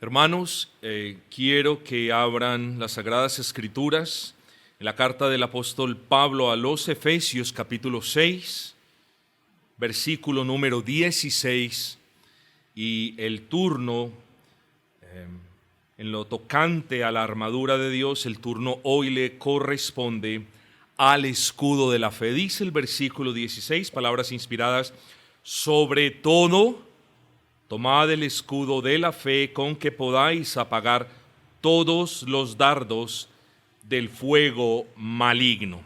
Hermanos, quiero que abran las Sagradas Escrituras en la carta del apóstol Pablo a los Efesios, capítulo 6, versículo número 16, y el turno en lo tocante a la armadura de Dios, el turno hoy le corresponde al escudo de la fe. Dice el versículo 16, palabras inspiradas: sobre todo, tomad el escudo de la fe con que podáis apagar todos los dardos del fuego maligno.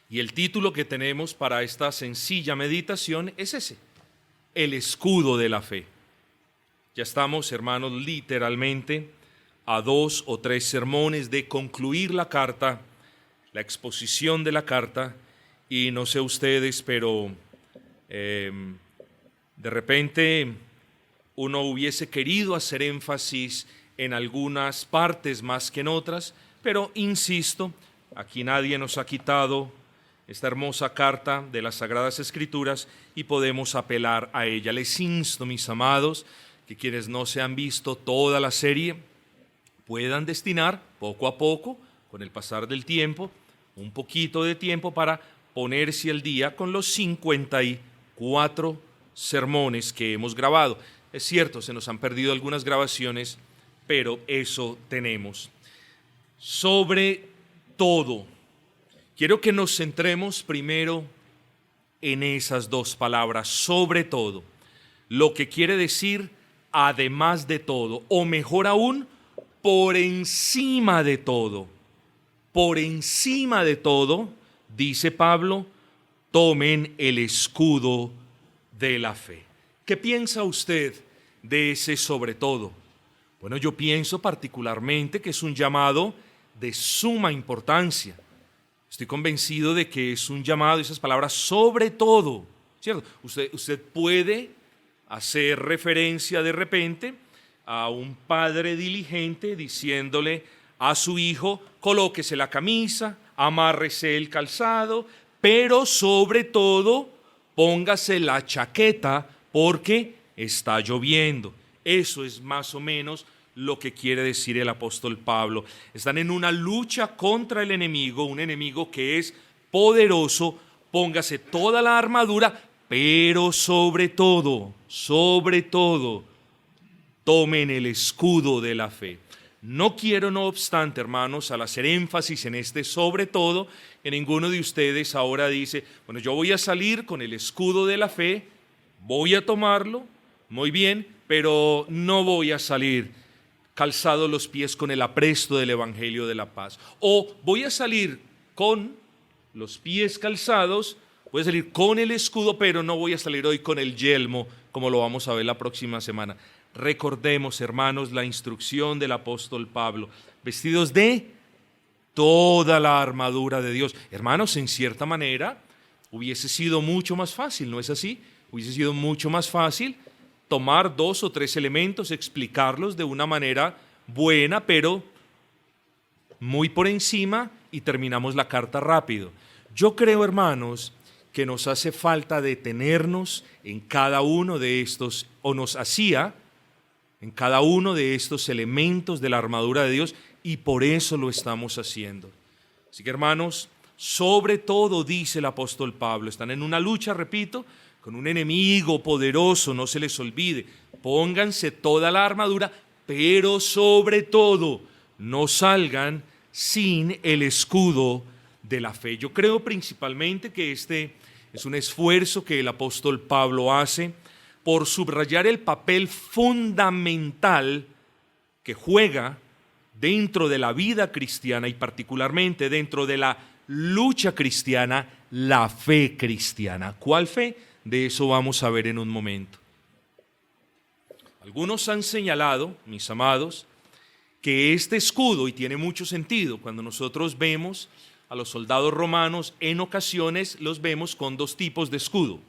Y el título que tenemos para esta sencilla meditación es ese: el escudo de la fe. Ya estamos, hermanos, literalmente a 2 o 3 sermones de concluir la carta, la exposición de la carta, y no sé ustedes, pero de repente uno hubiese querido hacer énfasis en algunas partes más que en otras, pero insisto, aquí nadie nos ha quitado esta hermosa carta de las Sagradas Escrituras y podemos apelar a ella. Les insto, mis amados, que quienes no se han visto toda la serie puedan destinar poco a poco, con el pasar del tiempo, un poquito de tiempo para ponerse al día con los 54 sermones que hemos grabado. Es cierto, se nos han perdido algunas grabaciones, pero eso tenemos. Sobre todo, quiero que nos centremos primero en esas dos palabras, sobre todo, lo que quiere decir además de todo, o mejor aún, por encima de todo. Por encima de todo, dice Pablo, tomen el escudo de la fe. ¿Qué piensa usted de ese sobre todo? Bueno, yo pienso particularmente que es un llamado de suma importancia. Estoy convencido de que es un llamado, esas palabras, sobre todo, ¿cierto? Usted puede hacer referencia de repente a un padre diligente diciéndole a su hijo: colóquese la camisa, amárrese el calzado, pero sobre todo póngase la chaqueta porque está lloviendo. Eso es más o menos lo que quiere decir el apóstol Pablo. Están en una lucha contra el enemigo, un enemigo que es poderoso. Póngase toda la armadura, pero sobre todo, tomen el escudo de la fe. No quiero, no obstante, hermanos, al hacer énfasis en este sobre todo, que ninguno de ustedes ahora dice: bueno, yo voy a salir con el escudo de la fe, voy a tomarlo, muy bien, pero no voy a salir calzado los pies con el apresto del Evangelio de la paz. O voy a salir con los pies calzados, voy a salir con el escudo, pero no voy a salir hoy con el yelmo, como lo vamos a ver la próxima semana. Recordemos, hermanos, la instrucción del apóstol Pablo: vestidos de toda la armadura de Dios. Hermanos, en cierta manera hubiese sido mucho más fácil, ¿no es así? Hubiese sido mucho más fácil tomar 2 o 3 elementos, explicarlos de una manera buena, pero muy por encima, y terminamos la carta rápido. Yo creo, hermanos, que nos hace falta detenernos en cada uno de estos, o nos hacía en cada uno de estos elementos de la armadura de Dios, y por eso lo estamos haciendo. Así que, hermanos, sobre todo, dice el apóstol Pablo, están en una lucha, repito, con un enemigo poderoso, no se les olvide. Pónganse toda la armadura, pero sobre todo, no salgan sin el escudo de la fe. Yo creo principalmente que este es un esfuerzo que el apóstol Pablo hace por subrayar el papel fundamental que juega dentro de la vida cristiana y particularmente dentro de la lucha cristiana, la fe cristiana. ¿Cuál fe? De eso vamos a ver en un momento. Algunos han señalado, mis amados, que este escudo, y tiene mucho sentido, cuando nosotros vemos a los soldados romanos, en ocasiones los vemos con 2 tipos de escudo.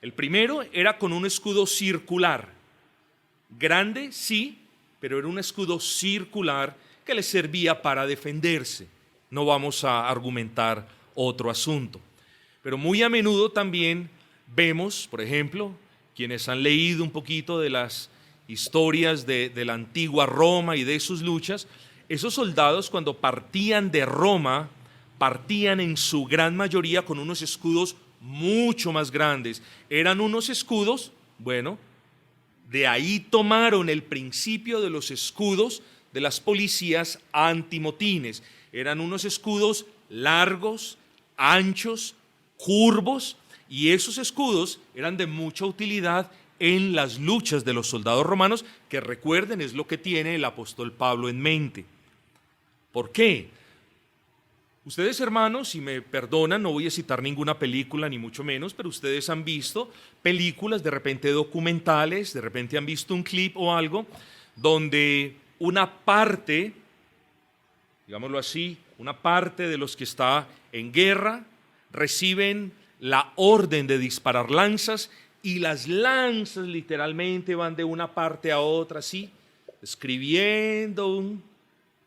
El primero era con un escudo circular, grande, sí, pero era un escudo circular que les servía para defenderse. No vamos a argumentar otro asunto. Pero muy a menudo también vemos, por ejemplo, quienes han leído un poquito de las historias de la antigua Roma y de sus luchas, esos soldados cuando partían de Roma, partían en su gran mayoría con unos escudos mucho más grandes. Eran unos escudos, bueno, de ahí tomaron el principio de los escudos de las policías antimotines. Eran unos escudos largos, anchos, curvos, y esos escudos eran de mucha utilidad en las luchas de los soldados romanos, que recuerden es lo que tiene el apóstol Pablo en mente. ¿Por qué? Ustedes, hermanos, si me perdonan, no voy a citar ninguna película, ni mucho menos, pero ustedes han visto películas, de repente documentales, de repente han visto un clip o algo, donde una parte, digámoslo así, una parte de los que está en guerra reciben la orden de disparar lanzas, y las lanzas literalmente van de una parte a otra, así, escribiendo un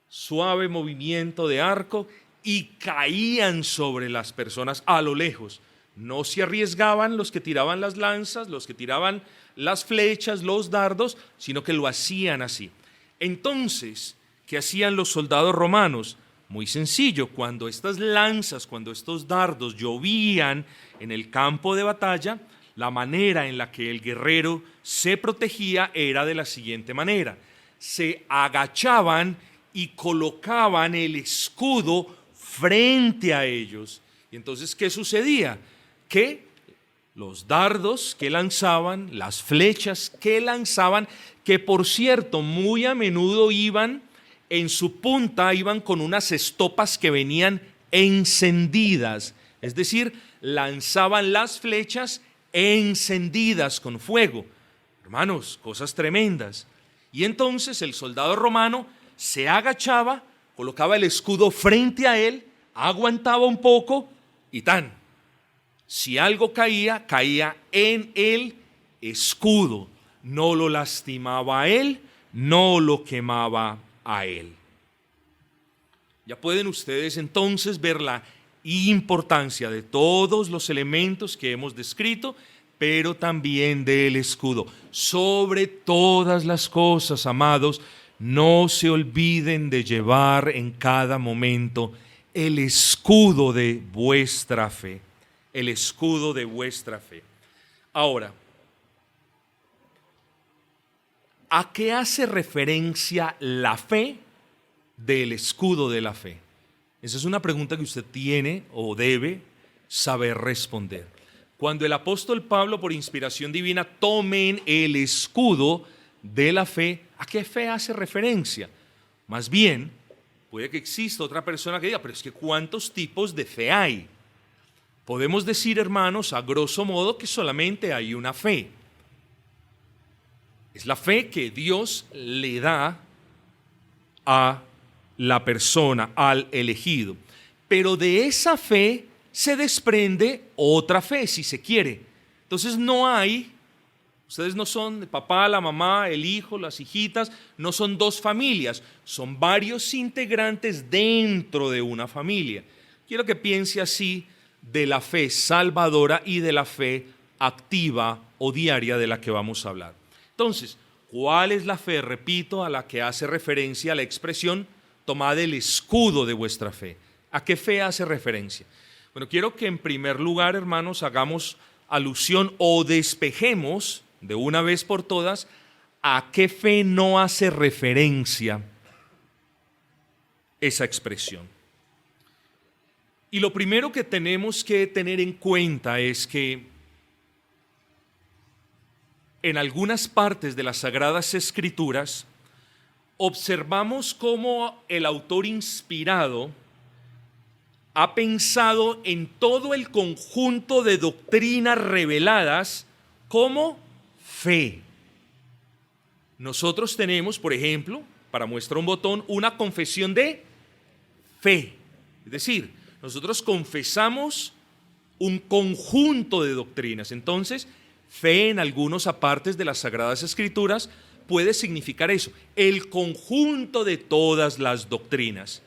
suave movimiento de arco, y caían sobre las personas a lo lejos. No se arriesgaban los que tiraban las lanzas, los que tiraban las flechas, los dardos, sino que lo hacían así. Entonces, ¿qué hacían los soldados romanos? Muy sencillo, cuando estas lanzas, cuando estos dardos llovían en el campo de batalla, la manera en la que el guerrero se protegía era de la siguiente manera: se agachaban y colocaban el escudo frente a ellos. Y entonces, ¿qué sucedía? Que los dardos que lanzaban, las flechas que lanzaban, que por cierto muy a menudo iban en su punta, iban con unas estopas que venían encendidas, es decir, lanzaban las flechas encendidas con fuego. Hermanos, cosas tremendas. Y entonces el soldado romano se agachaba, colocaba el escudo frente a él, aguantaba un poco y tan. Si algo caía, caía en el escudo. No lo lastimaba a él, no lo quemaba a él. Ya pueden ustedes entonces ver la importancia de todos los elementos que hemos descrito, pero también del escudo. Sobre todas las cosas, amados, no se olviden de llevar en cada momento el escudo de vuestra fe. El escudo de vuestra fe. Ahora, ¿a qué hace referencia la fe del escudo de la fe? Esa es una pregunta que usted tiene o debe saber responder. Cuando el apóstol Pablo, por inspiración divina, tomen el escudo de la fe, ¿a qué fe hace referencia? Más bien, puede que exista otra persona que diga, pero es que ¿cuántos tipos de fe hay? Podemos decir, hermanos, a grosso modo, que solamente hay una fe. Es la fe que Dios le da a la persona, al elegido. Pero de esa fe se desprende otra fe, si se quiere. Entonces no hay, ustedes no son el papá, la mamá, el hijo, las hijitas, no son dos familias, son varios integrantes dentro de una familia. Quiero que piense así de la fe salvadora y de la fe activa o diaria de la que vamos a hablar. Entonces, ¿cuál es la fe? Repito, a la que hace referencia la expresión tomad el escudo de vuestra fe. ¿A qué fe hace referencia? Bueno, quiero que en primer lugar, hermanos, hagamos alusión o despejemos de una vez por todas a qué fe no hace referencia esa expresión. Y lo primero que tenemos que tener en cuenta es que en algunas partes de las Sagradas Escrituras observamos cómo el autor inspirado ha pensado en todo el conjunto de doctrinas reveladas como fe. Nosotros tenemos, por ejemplo, para muestra un botón, una confesión de fe. Es decir, nosotros confesamos un conjunto de doctrinas. Entonces, fe en algunos apartes de las Sagradas Escrituras puede significar eso, el conjunto de todas las doctrinas.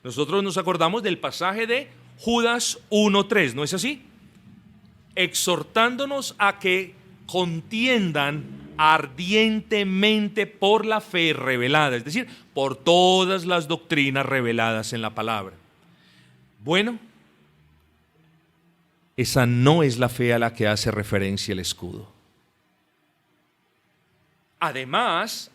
Nosotros nos acordamos del pasaje de Judas 1:3, ¿no es así? Exhortándonos a que contiendan ardientemente por la fe revelada, es decir, por todas las doctrinas reveladas en la palabra. Bueno, esa no es la fe a la que hace referencia el escudo. Además,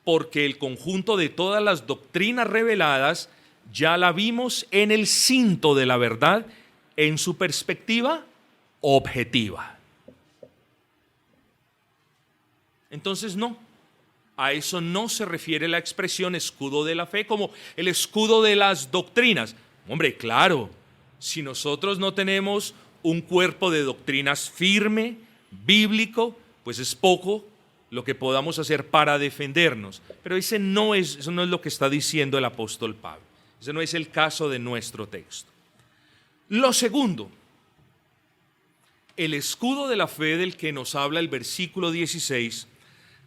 porque el conjunto de todas las doctrinas reveladas ya la vimos en el cinto de la verdad en su perspectiva objetiva. Entonces no, a eso no se refiere la expresión escudo de la fe como el escudo de las doctrinas. Hombre, claro, si nosotros no tenemos un cuerpo de doctrinas firme, bíblico, pues es poco lo que podamos hacer para defendernos. Pero eso no es lo que está diciendo el apóstol Pablo. Ese no es el caso de nuestro texto. Lo segundo, el escudo de la fe del que nos habla el versículo 16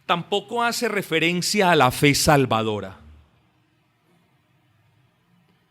tampoco hace referencia a la fe salvadora.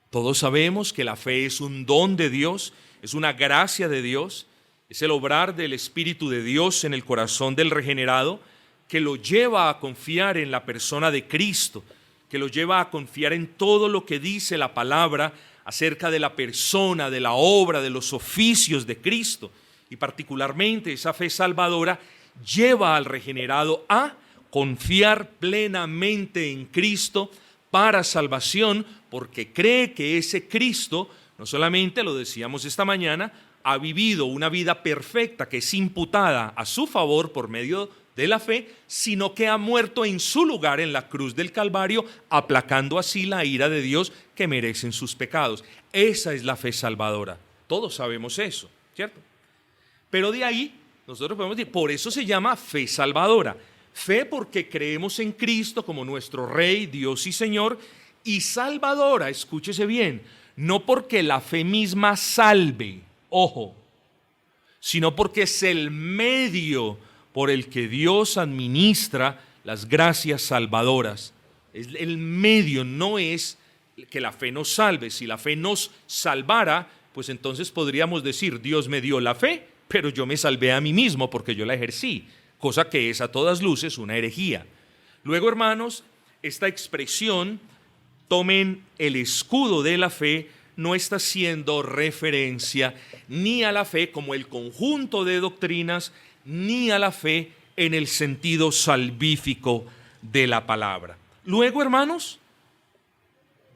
Todos sabemos que la fe es un don de Dios, es una gracia de Dios, es el obrar del Espíritu de Dios en el corazón del regenerado que lo lleva a confiar en la persona de Cristo, que lo lleva a confiar en todo lo que dice la palabra acerca de la persona, de la obra, de los oficios de Cristo. Y particularmente esa fe salvadora lleva al regenerado a confiar plenamente en Cristo para salvación, porque cree que ese Cristo, no solamente, lo decíamos esta mañana, ha vivido una vida perfecta que es imputada a su favor por medio de la fe, sino que ha muerto en su lugar en la cruz del Calvario, aplacando así la ira de Dios que merecen sus pecados. Esa es la fe salvadora. Todos sabemos eso, ¿cierto? Pero de ahí nosotros podemos decir, por eso se llama fe salvadora. Fe porque creemos en Cristo como nuestro Rey, Dios y Señor, y salvadora, escúchese bien, no porque la fe misma salve, ojo, sino porque es el medio por el que Dios administra las gracias salvadoras. Es el medio, no es que la fe nos salve. Si la fe nos salvara, pues entonces podríamos decir, Dios me dio la fe, pero yo me salvé a mí mismo porque yo la ejercí, cosa que es a todas luces una herejía. Luego, hermanos, esta expresión, tomen el escudo de la fe, no está haciendo referencia ni a la fe como el conjunto de doctrinas, ni a la fe en el sentido salvífico de la palabra. Luego, hermanos,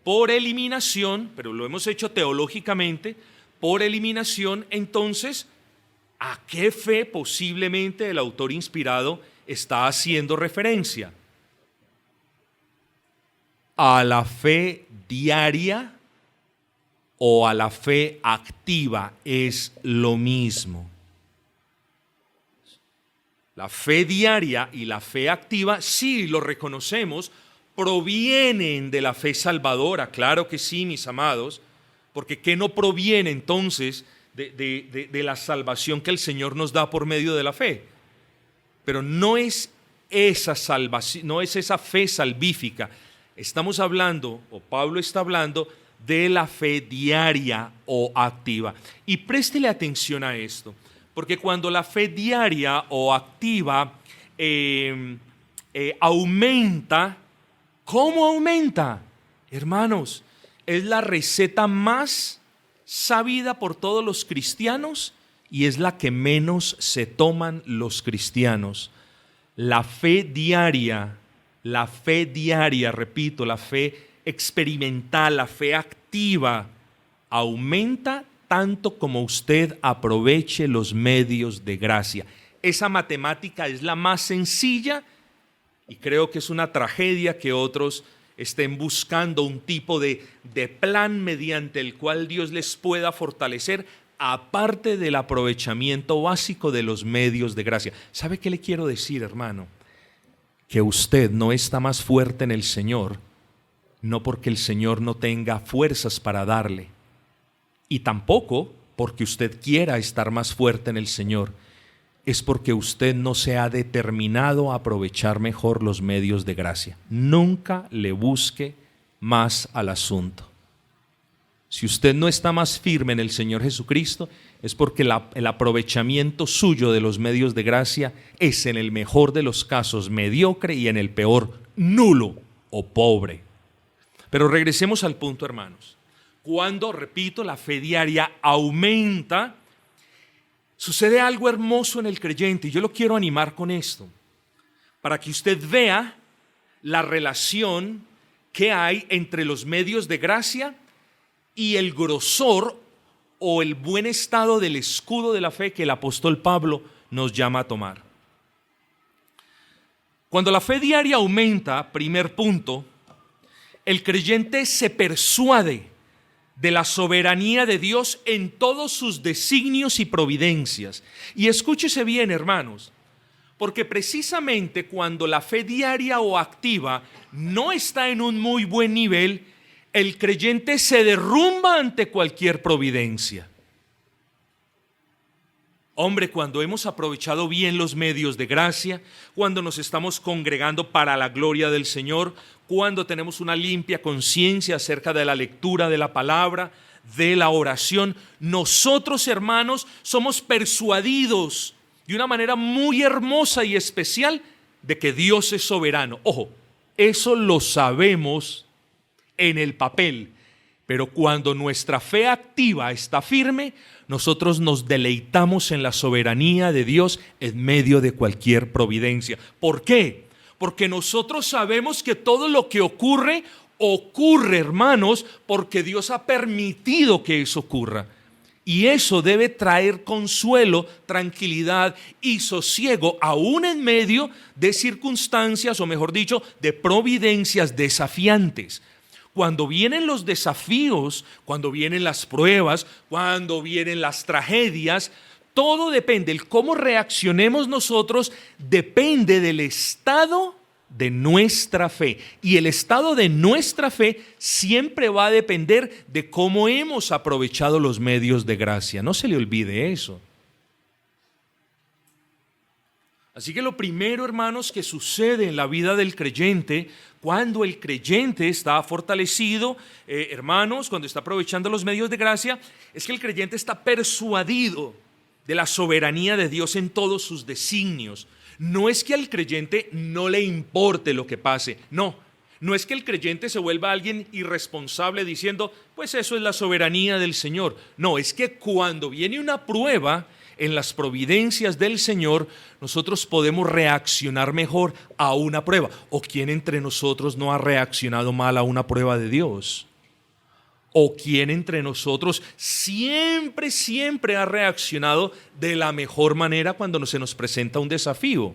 por eliminación, pero lo hemos hecho teológicamente, por eliminación, entonces, ¿a qué fe posiblemente el autor inspirado está haciendo referencia? ¿A la fe diaria o a la fe activa? Es lo mismo. La fe diaria y la fe activa, sí, lo reconocemos, provienen de la fe salvadora. Claro que sí, mis amados, porque ¿qué no proviene entonces de la salvación que el Señor nos da por medio de la fe? Pero no es esa salvación, no es esa fe salvífica. Estamos hablando, o Pablo está hablando, de la fe diaria o activa. Y préstele atención a esto, porque cuando la fe diaria o activa aumenta, ¿cómo aumenta? Hermanos, es la receta más sabida por todos los cristianos y es la que menos se toman los cristianos. La fe diaria, repito, la fe experimental, la fe activa, aumenta tanto como usted aproveche los medios de gracia. Esa matemática es la más sencilla y creo que es una tragedia que otros estén buscando un tipo de plan mediante el cual Dios les pueda fortalecer, aparte del aprovechamiento básico de los medios de gracia. ¿Sabe qué le quiero decir, hermano? Que usted no está más fuerte en el Señor, no porque el Señor no tenga fuerzas para darle, y tampoco porque usted quiera estar más fuerte en el Señor, es porque usted no se ha determinado a aprovechar mejor los medios de gracia. Nunca le busque más al asunto. Si usted no está más firme en el Señor Jesucristo, es porque el aprovechamiento suyo de los medios de gracia es, en el mejor de los casos, mediocre, y en el peor, nulo o pobre. Pero regresemos al punto, hermanos. Cuando, repito, la fe diaria aumenta, sucede algo hermoso en el creyente, y yo lo quiero animar con esto, para que usted vea la relación que hay entre los medios de gracia y el grosor o el buen estado del escudo de la fe que el apóstol Pablo nos llama a tomar. Cuando la fe diaria aumenta, primer punto, el creyente se persuade de la soberanía de Dios en todos sus designios y providencias. Y escúchese bien, hermanos, porque precisamente cuando la fe diaria o activa no está en un muy buen nivel, el creyente se derrumba ante cualquier providencia. Hombre, cuando hemos aprovechado bien los medios de gracia, cuando nos estamos congregando para la gloria del Señor, cuando tenemos una limpia conciencia acerca de la lectura de la palabra, de la oración, nosotros, hermanos, somos persuadidos de una manera muy hermosa y especial de que Dios es soberano. Ojo, eso lo sabemos en el papel, pero cuando nuestra fe activa está firme, nosotros nos deleitamos en la soberanía de Dios en medio de cualquier providencia. ¿Por qué? Porque nosotros sabemos que todo lo que ocurre, hermanos, porque Dios ha permitido que eso ocurra. Y eso debe traer consuelo, tranquilidad y sosiego, aún en medio de circunstancias, o mejor dicho, de providencias desafiantes. Cuando vienen los desafíos, cuando vienen las pruebas, cuando vienen las tragedias, todo depende, el cómo reaccionemos nosotros depende del estado de nuestra fe. Y el estado de nuestra fe siempre va a depender de cómo hemos aprovechado los medios de gracia. No se le olvide eso. Así que lo primero, hermanos, que sucede en la vida del creyente, cuando el creyente está fortalecido, hermanos, cuando está aprovechando los medios de gracia, es que el creyente está persuadido de la soberanía de Dios en todos sus designios. No es que al creyente no le importe lo que pase, no es que el creyente se vuelva alguien irresponsable diciendo, pues eso es la soberanía del Señor. No, es que cuando viene una prueba en las providencias del Señor, nosotros podemos reaccionar mejor a una prueba. ¿O quién entre nosotros no ha reaccionado mal a una prueba de Dios? ¿O quién entre nosotros siempre ha reaccionado de la mejor manera cuando se nos presenta un desafío?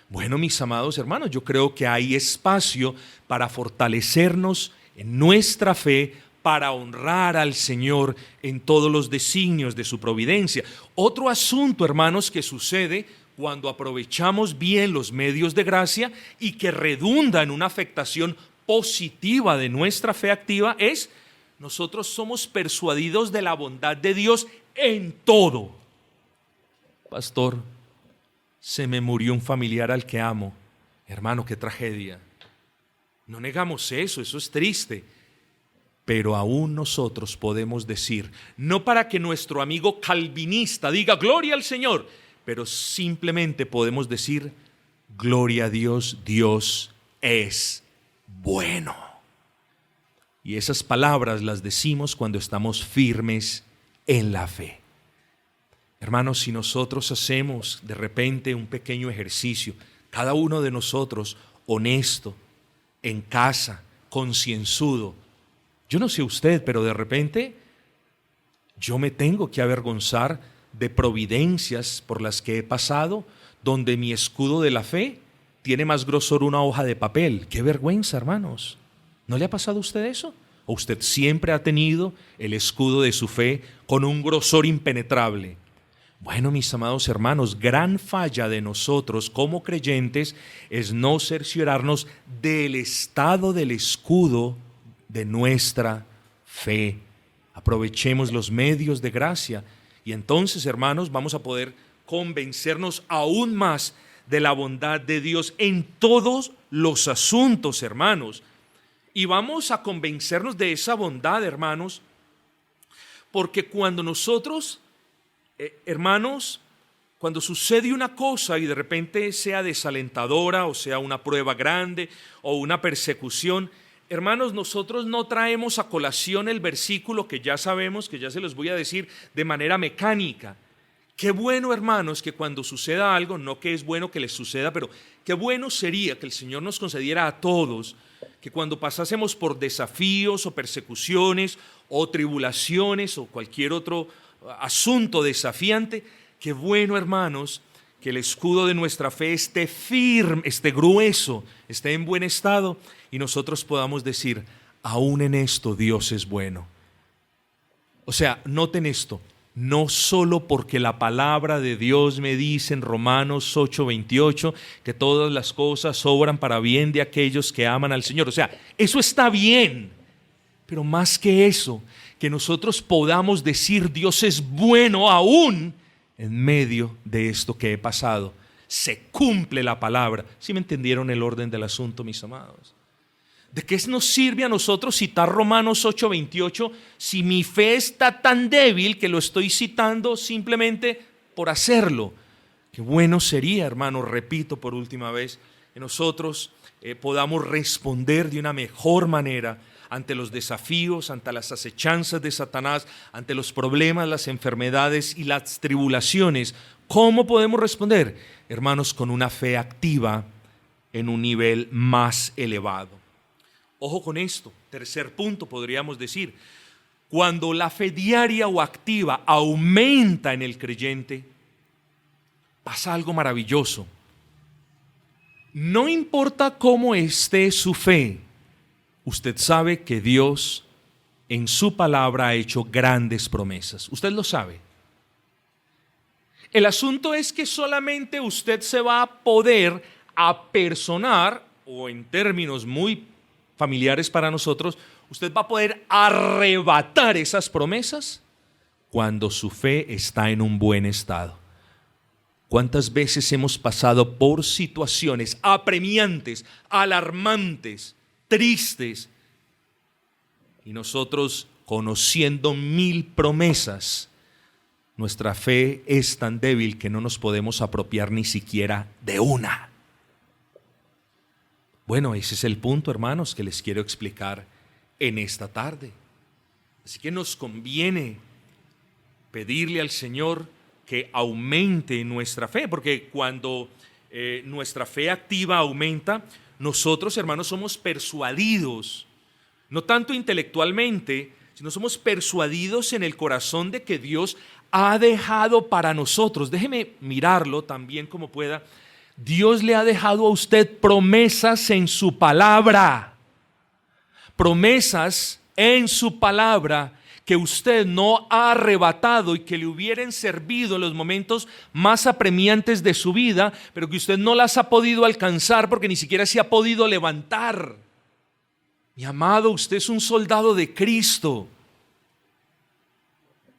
Bueno, mis amados hermanos, yo creo que hay espacio para fortalecernos en nuestra fe, para honrar al Señor en todos los designios de su providencia. Otro asunto, hermanos, que sucede cuando aprovechamos bien los medios de gracia y que redunda en una afectación positiva de nuestra fe activa es: nosotros somos persuadidos de la bondad de Dios en todo. Pastor, se me murió un familiar al que amo. Hermano, qué tragedia. No negamos eso, eso es triste. Pero aún nosotros podemos decir, no para que nuestro amigo calvinista diga gloria al Señor, pero simplemente podemos decir, gloria a Dios, Dios es bueno. Y esas palabras las decimos cuando estamos firmes en la fe. Hermanos, si nosotros hacemos de repente un pequeño ejercicio, cada uno de nosotros honesto, en casa, concienzudo, yo no sé usted, pero de repente yo me tengo que avergonzar de providencias por las que he pasado, donde mi escudo de la fe tiene más grosor una hoja de papel. ¡Qué vergüenza, hermanos! ¿No le ha pasado a usted eso? ¿O usted siempre ha tenido el escudo de su fe con un grosor impenetrable? Bueno, mis amados hermanos, gran falla de nosotros como creyentes es no cerciorarnos del estado del escudo de nuestra fe. Aprovechemos los medios de gracia y entonces, hermanos, vamos a poder convencernos aún más de la bondad de Dios en todos los asuntos, hermanos. Y vamos a convencernos de esa bondad, hermanos, Porque cuando nosotros, hermanos, cuando sucede una cosa y de repente sea desalentadora o sea una prueba grande o una persecución, hermanos, nosotros no traemos a colación el versículo que ya sabemos, que ya se los voy a decir de manera mecánica. Qué bueno, hermanos, que cuando suceda algo, no que es bueno que les suceda, pero qué bueno sería que el Señor nos concediera a todos que cuando pasásemos por desafíos o persecuciones o tribulaciones o cualquier otro asunto desafiante, qué bueno, hermanos, que el escudo de nuestra fe esté firme, esté grueso, esté en buen estado y nosotros podamos decir, aún en esto Dios es bueno. O sea, noten esto, no solo porque la palabra de Dios me dice en Romanos 8:28 que todas las cosas obran para bien de aquellos que aman al Señor. O sea, eso está bien, pero más que eso, que nosotros podamos decir Dios es bueno aún en medio de esto que he pasado. Se cumple la palabra. ¿Sí me entendieron el orden del asunto, mis amados? ¿De qué nos sirve a nosotros citar Romanos 8:28 si mi fe está tan débil que lo estoy citando simplemente por hacerlo? Qué bueno sería, hermano, repito por última vez, que nosotros podamos responder de una mejor manera ante los desafíos, ante las acechanzas de Satanás, ante los problemas, las enfermedades y las tribulaciones. ¿Cómo podemos responder? Hermanos, con una fe activa en un nivel más elevado. Ojo con esto, tercer punto podríamos decir, cuando la fe diaria o activa aumenta en el creyente, pasa algo maravilloso. No importa cómo esté su fe, usted sabe que Dios en su palabra ha hecho grandes promesas. Usted lo sabe. El asunto es que solamente usted se va a poder apersonar, o en términos muy familiares para nosotros, usted va a poder arrebatar esas promesas cuando su fe está en un buen estado. ¿Cuántas veces hemos pasado por situaciones apremiantes, alarmantes, tristes, y nosotros, conociendo 1000 promesas, nuestra fe es tan débil que no nos podemos apropiar ni siquiera de una? Bueno, ese es el punto, hermanos, que les quiero explicar en esta tarde. Así que nos conviene pedirle al Señor que aumente nuestra fe, porque cuando nuestra fe activa aumenta, nosotros, hermanos, somos persuadidos, no tanto intelectualmente, sino somos persuadidos en el corazón de que Dios ha dejado para nosotros. Déjeme mirarlo también como pueda. Dios le ha dejado a usted promesas en su palabra. Promesas en su palabra que usted no ha arrebatado y que le hubieran servido en los momentos más apremiantes de su vida, pero que usted no las ha podido alcanzar porque ni siquiera se ha podido levantar. Mi amado, usted es un soldado de Cristo.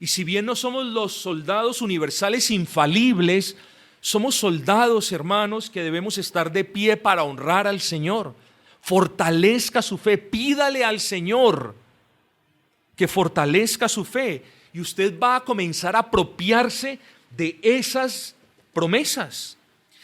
Y si bien no somos los soldados universales infalibles, somos soldados, hermanos, que debemos estar de pie para honrar al Señor. Fortalezca su fe, pídale al Señor que fortalezca su fe y usted va a comenzar a apropiarse de esas promesas.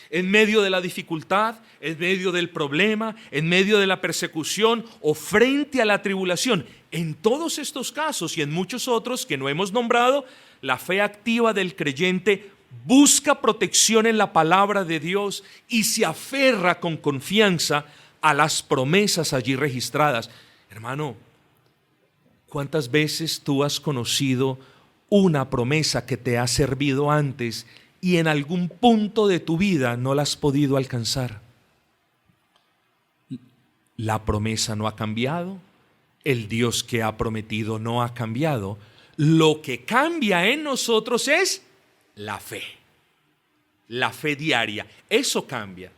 En medio de la dificultad, en medio del problema, en medio de la persecución o frente a la tribulación. En todos estos casos y en muchos otros que no hemos nombrado, la fe activa del creyente busca protección en la palabra de Dios y se aferra con confianza a las promesas allí registradas. Hermano, ¿cuántas veces tú has conocido una promesa que te ha servido antes y en algún punto de tu vida no la has podido alcanzar? La promesa no ha cambiado, el Dios que ha prometido no ha cambiado. Lo que cambia en nosotros es la fe diaria, eso cambia.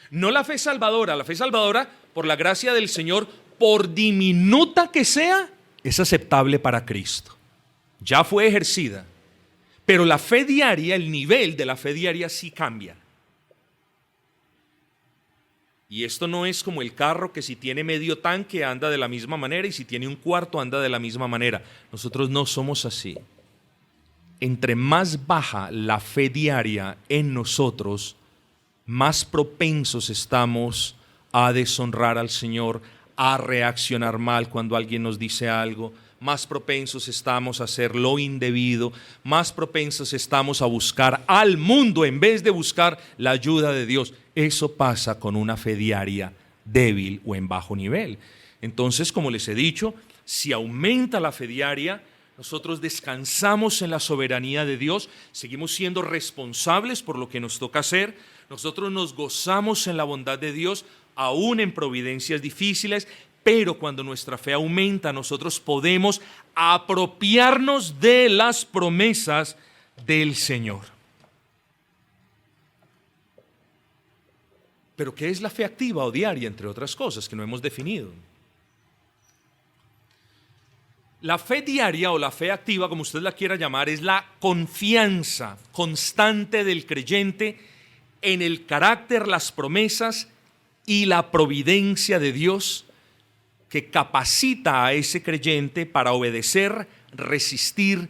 No la fe salvadora, por la gracia del Señor, por diminuta que sea, es aceptable para Cristo. Ya fue ejercida, pero la fe diaria, el nivel de la fe diaria sí cambia. Y esto no es como el carro que si tiene medio tanque anda de la misma manera y si tiene un cuarto anda de la misma manera. Nosotros no somos así. Entre más baja la fe diaria en nosotros, más propensos estamos a deshonrar al Señor, a reaccionar mal cuando alguien nos dice algo, más propensos estamos a hacer lo indebido, más propensos estamos a buscar al mundo en vez de buscar la ayuda de Dios. Eso pasa con una fe diaria débil o en bajo nivel. Entonces, como les he dicho, si aumenta la fe diaria, nosotros descansamos en la soberanía de Dios, seguimos siendo responsables por lo que nos toca hacer, nosotros nos gozamos en la bondad de Dios, aún en providencias difíciles, pero cuando nuestra fe aumenta, nosotros podemos apropiarnos de las promesas del Señor. Pero ¿qué es la fe activa o diaria, entre otras cosas que no hemos definido? La fe diaria o la fe activa, como usted la quiera llamar, es la confianza constante del creyente en el carácter, las promesas y la providencia de Dios que capacita a ese creyente para obedecer, resistir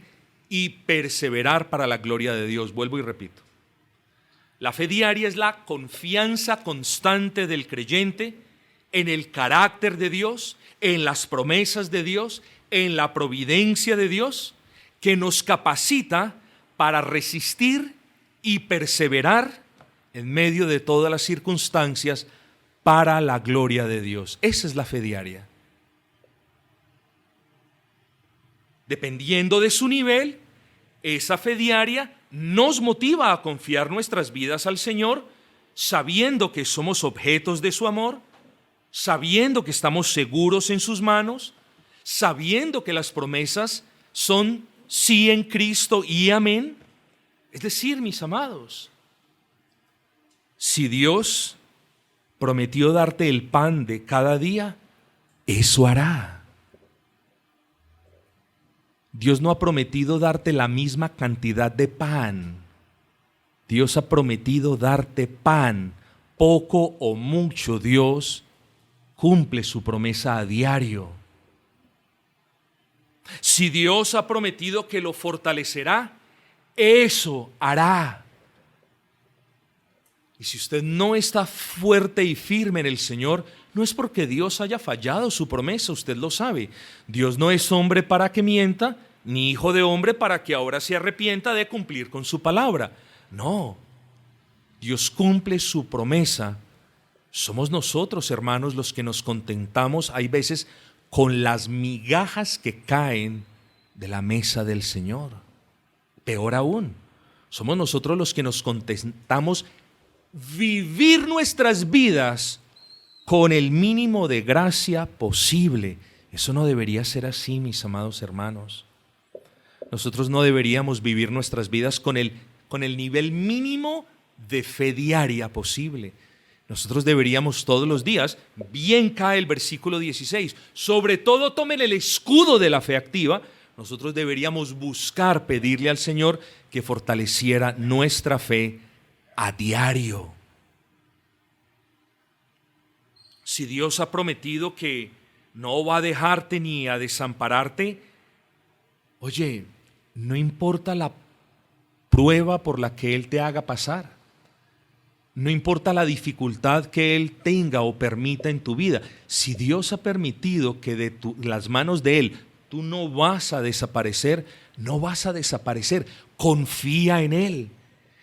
y perseverar para la gloria de Dios. Vuelvo y repito. La fe diaria es la confianza constante del creyente en el carácter de Dios, en las promesas de Dios, en la providencia de Dios, que nos capacita para resistir y perseverar en medio de todas las circunstancias para la gloria de Dios. Esa es la fe diaria. Dependiendo de su nivel, esa fe diaria nos motiva a confiar nuestras vidas al Señor, sabiendo que somos objetos de su amor, sabiendo que estamos seguros en sus manos, sabiendo que las promesas son sí en Cristo y amén. Es decir, mis amados, si Dios prometió darte el pan de cada día, eso hará. Dios no ha prometido darte la misma cantidad de pan. Dios ha prometido darte pan, poco o mucho. Dios cumple su promesa a diario. Si Dios ha prometido que lo fortalecerá, eso hará. Y si usted no está fuerte y firme en el Señor, no es porque Dios haya fallado su promesa, usted lo sabe. Dios no es hombre para que mienta, ni hijo de hombre para que ahora se arrepienta de cumplir con su palabra. No, Dios cumple su promesa. Somos nosotros, hermanos, los que nos contentamos, hay veces, con las migajas que caen de la mesa del Señor. Peor aún, somos nosotros los que nos contentamos vivir nuestras vidas con el mínimo de gracia posible. Eso no debería ser así, mis amados hermanos. Nosotros no deberíamos vivir nuestras vidas con el nivel mínimo de fe diaria posible. Nosotros deberíamos todos los días, bien cae el versículo 16, sobre todo tomen el escudo de la fe activa. Nosotros deberíamos buscar pedirle al Señor que fortaleciera nuestra fe a diario. Si Dios ha prometido que no va a dejarte ni a desampararte, oye, no importa la prueba por la que Él te haga pasar, no importa la dificultad que Él tenga o permita en tu vida, si Dios ha permitido que de las manos de Él tú no vas a desaparecer, no vas a desaparecer, confía en Él.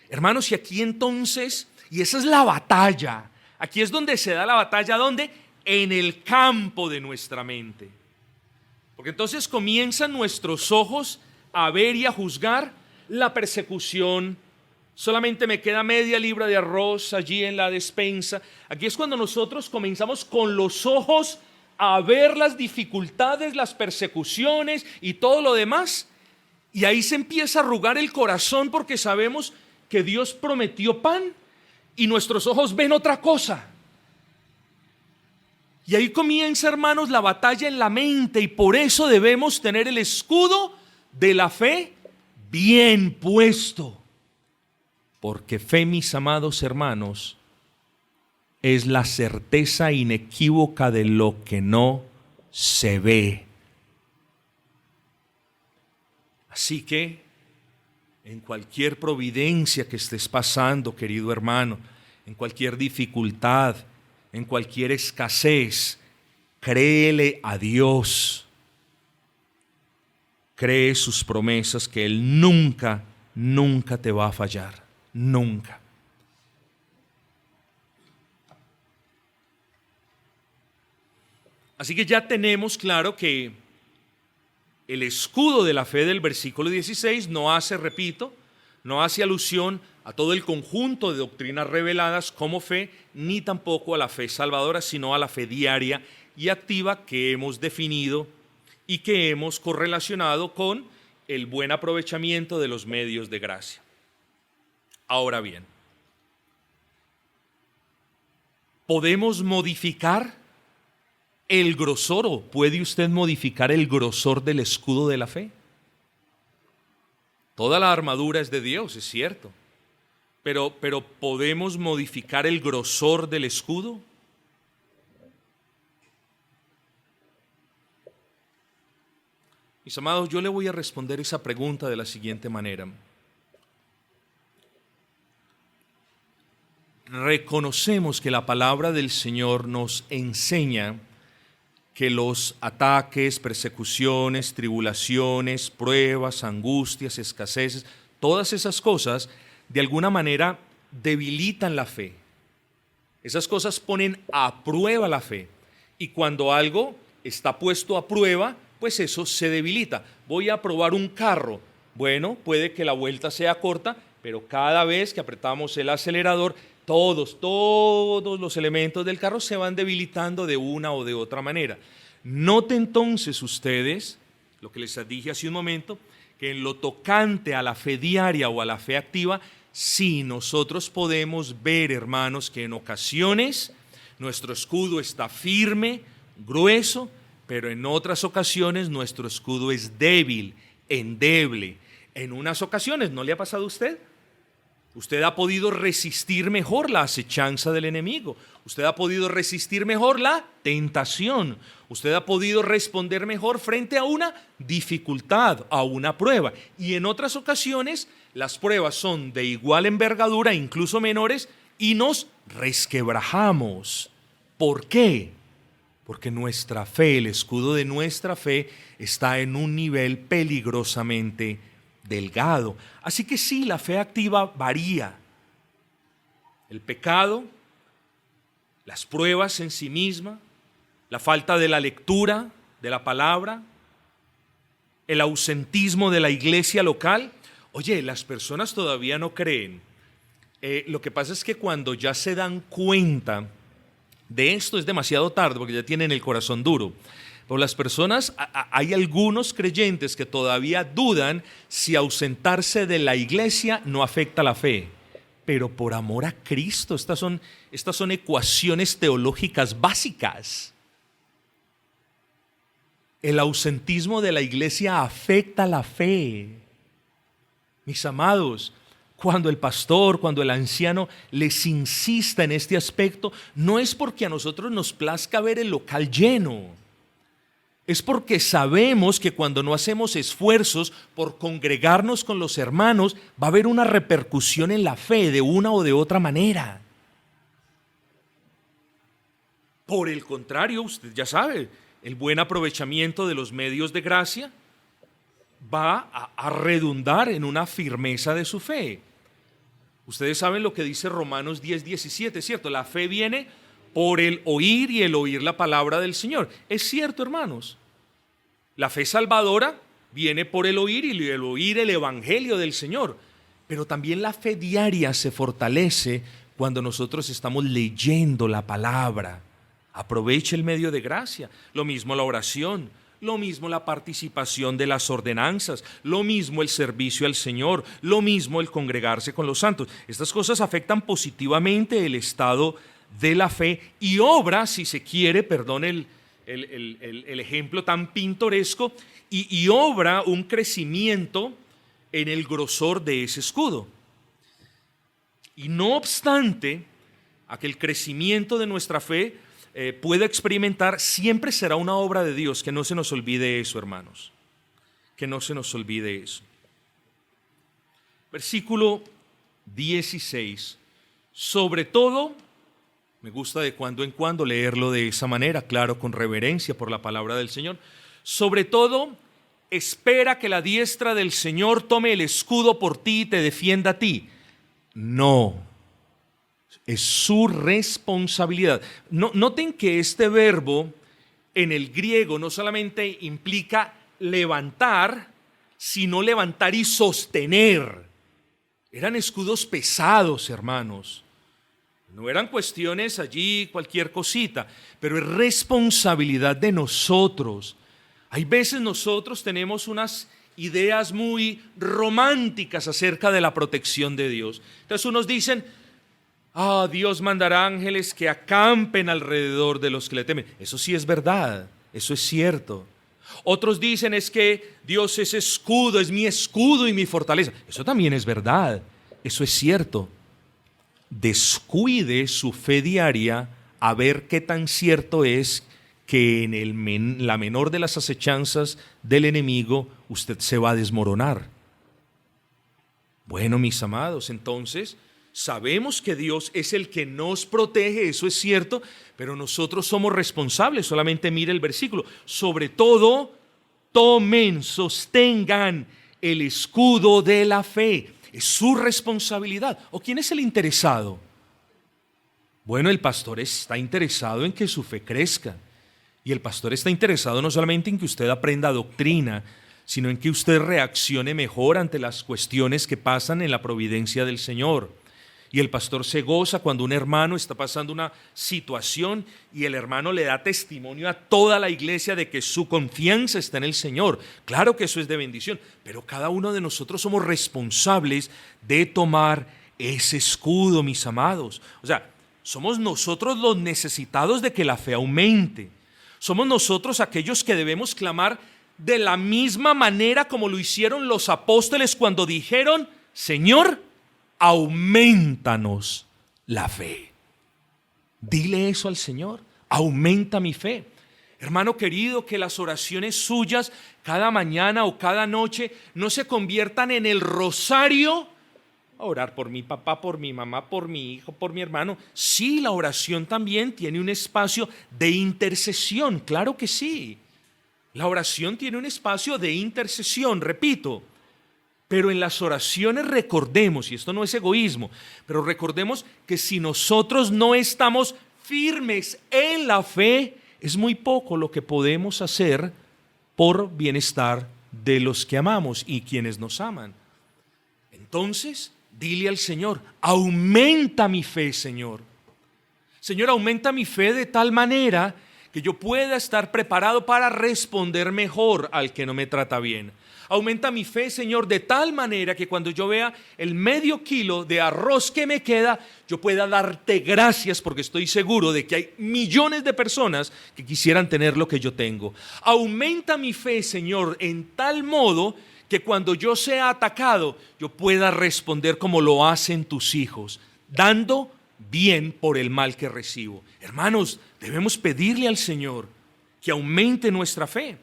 Hermanos, y aquí entonces, y esa es la batalla, aquí es donde se da la batalla, ¿dónde? En el campo de nuestra mente. Porque entonces comienzan nuestros ojos a ver y a juzgar la persecución. Solamente me queda media libra de arroz allí en la despensa. Aquí es cuando nosotros comenzamos con los ojos a ver las dificultades, las persecuciones y todo lo demás. Y ahí se empieza a arrugar el corazón porque sabemos que Dios prometió pan y nuestros ojos ven otra cosa. Y ahí comienza, hermanos, la batalla en la mente, y por eso debemos tener el escudo de la fe bien puesto. Porque fe, mis amados hermanos, es la certeza inequívoca de lo que no se ve. Así que, en cualquier providencia que estés pasando, querido hermano, en cualquier dificultad, en cualquier escasez, créele a Dios. Cree sus promesas, que Él nunca, nunca te va a fallar. Nunca. Así que ya tenemos claro que el escudo de la fe del versículo 16 no hace, repito, no hace alusión a todo el conjunto de doctrinas reveladas como fe, ni tampoco a la fe salvadora, sino a la fe diaria y activa que hemos definido y que hemos correlacionado con el buen aprovechamiento de los medios de gracia. Ahora bien, ¿podemos modificar el grosor o puede usted modificar el grosor del escudo de la fe? Toda la armadura es de Dios, es cierto, pero ¿podemos modificar el grosor del escudo? Mis amados, yo le voy a responder esa pregunta de la siguiente manera. Reconocemos que la palabra del Señor nos enseña que los ataques, persecuciones, tribulaciones, pruebas, angustias, escaseces, todas esas cosas de alguna manera debilitan la fe. Esas cosas ponen a prueba la fe. Y cuando algo está puesto a prueba, pues eso se debilita. Voy a probar un carro. Bueno, puede que la vuelta sea corta, pero cada vez que apretamos el acelerador, todos los elementos del carro se van debilitando de una o de otra manera. Noten entonces ustedes, lo que les dije hace un momento, que en lo tocante a la fe diaria o a la fe activa, sí nosotros podemos ver, hermanos, que en ocasiones nuestro escudo está firme, grueso, pero en otras ocasiones nuestro escudo es débil, endeble. En unas ocasiones, ¿no le ha pasado a usted? Usted ha podido resistir mejor la acechanza del enemigo. Usted ha podido resistir mejor la tentación. Usted ha podido responder mejor frente a una dificultad, a una prueba. Y en otras ocasiones, las pruebas son de igual envergadura, incluso menores, y nos resquebrajamos. ¿Por qué? Porque nuestra fe, el escudo de nuestra fe, está en un nivel peligrosamente delgado. Así que sí, la fe activa varía. El pecado, las pruebas en sí misma, la falta de la lectura de la palabra, el ausentismo de la iglesia local. Oye, las personas todavía no creen. Lo que pasa es que cuando ya se dan cuenta de esto es demasiado tarde porque ya tienen el corazón duro. Pero las personas, hay algunos creyentes que todavía dudan si ausentarse de la iglesia no afecta la fe. Pero por amor a Cristo, estas son ecuaciones teológicas básicas. El ausentismo de la iglesia afecta la fe. Mis amados, cuando el pastor, cuando el anciano les insista en este aspecto, no es porque a nosotros nos plazca ver el local lleno. Es porque sabemos que cuando no hacemos esfuerzos por congregarnos con los hermanos, va a haber una repercusión en la fe de una o de otra manera. Por el contrario, usted ya sabe, el buen aprovechamiento de los medios de gracia va a redundar en una firmeza de su fe. Ustedes saben lo que dice Romanos 10:17, ¿cierto? La fe viene por el oír y el oír la palabra del Señor. Es cierto, hermanos. La fe salvadora viene por el oír y el oír el evangelio del Señor. Pero también la fe diaria se fortalece cuando nosotros estamos leyendo la palabra. Aproveche el medio de gracia. Lo mismo la oración, lo mismo la participación de las ordenanzas, lo mismo el servicio al Señor, lo mismo el congregarse con los santos. Estas cosas afectan positivamente el estado de la fe y obra, si se quiere, perdón el ejemplo tan pintoresco, y obra un crecimiento en el grosor de ese escudo. Y no obstante, a que el crecimiento de nuestra fe pueda experimentar, siempre será una obra de Dios. Que no se nos olvide eso, hermanos. Que no se nos olvide eso. Versículo 16. Sobre todo, me gusta de cuando en cuando leerlo de esa manera, claro, con reverencia por la palabra del Señor. Sobre todo, espera que la diestra del Señor tome el escudo por ti y te defienda a ti. No, es su responsabilidad. Noten que este verbo en el griego no solamente implica levantar, sino levantar y sostener. Eran escudos pesados, hermanos. No eran cuestiones allí, cualquier cosita, pero es responsabilidad de nosotros. Hay veces nosotros tenemos unas ideas muy románticas acerca de la protección de Dios. Entonces unos dicen, Dios mandará ángeles que acampen alrededor de los que le temen. Eso sí es verdad, eso es cierto. Otros dicen es que Dios es escudo, es mi escudo y mi fortaleza. Eso también es verdad, eso es cierto. Descuide su fe diaria a ver qué tan cierto es que en la menor de las acechanzas del enemigo usted se va a desmoronar. Bueno, mis amados, entonces sabemos que Dios es el que nos protege, eso es cierto, pero nosotros somos responsables. Solamente mire el versículo. Sobre todo, tomen, sostengan el escudo de la fe. Es su responsabilidad. ¿O quién es el interesado? Bueno, el pastor está interesado en que su fe crezca. Y el pastor está interesado no solamente en que usted aprenda doctrina, sino en que usted reaccione mejor ante las cuestiones que pasan en la providencia del Señor. Y el pastor se goza cuando un hermano está pasando una situación y el hermano le da testimonio a toda la iglesia de que su confianza está en el Señor. Claro que eso es de bendición, pero cada uno de nosotros somos responsables de tomar ese escudo, mis amados. O sea, somos nosotros los necesitados de que la fe aumente. Somos nosotros aquellos que debemos clamar de la misma manera como lo hicieron los apóstoles cuando dijeron, Señor, aumentanos la fe. Dile eso al Señor, aumenta mi fe. Hermano querido, que las oraciones suyas cada mañana o cada noche no se conviertan en el rosario, a orar por mi papá, por mi mamá, por mi hijo, por mi hermano. Sí, la oración también tiene un espacio de intercesión, claro que sí. La oración tiene un espacio de intercesión, repito. Pero en las oraciones recordemos, y esto no es egoísmo, pero recordemos que si nosotros no estamos firmes en la fe, es muy poco lo que podemos hacer por bienestar de los que amamos y quienes nos aman. Entonces, dile al Señor, aumenta mi fe, Señor. Señor, aumenta mi fe de tal manera que yo pueda estar preparado para responder mejor al que no me trata bien. Aumenta mi fe, Señor, de tal manera que cuando yo vea el medio kilo de arroz que me queda, yo pueda darte gracias porque estoy seguro de que hay millones de personas que quisieran tener lo que yo tengo. Aumenta mi fe, Señor, en tal modo que cuando yo sea atacado, yo pueda responder como lo hacen tus hijos, dando bien por el mal que recibo. Hermanos, debemos pedirle al Señor que aumente nuestra fe.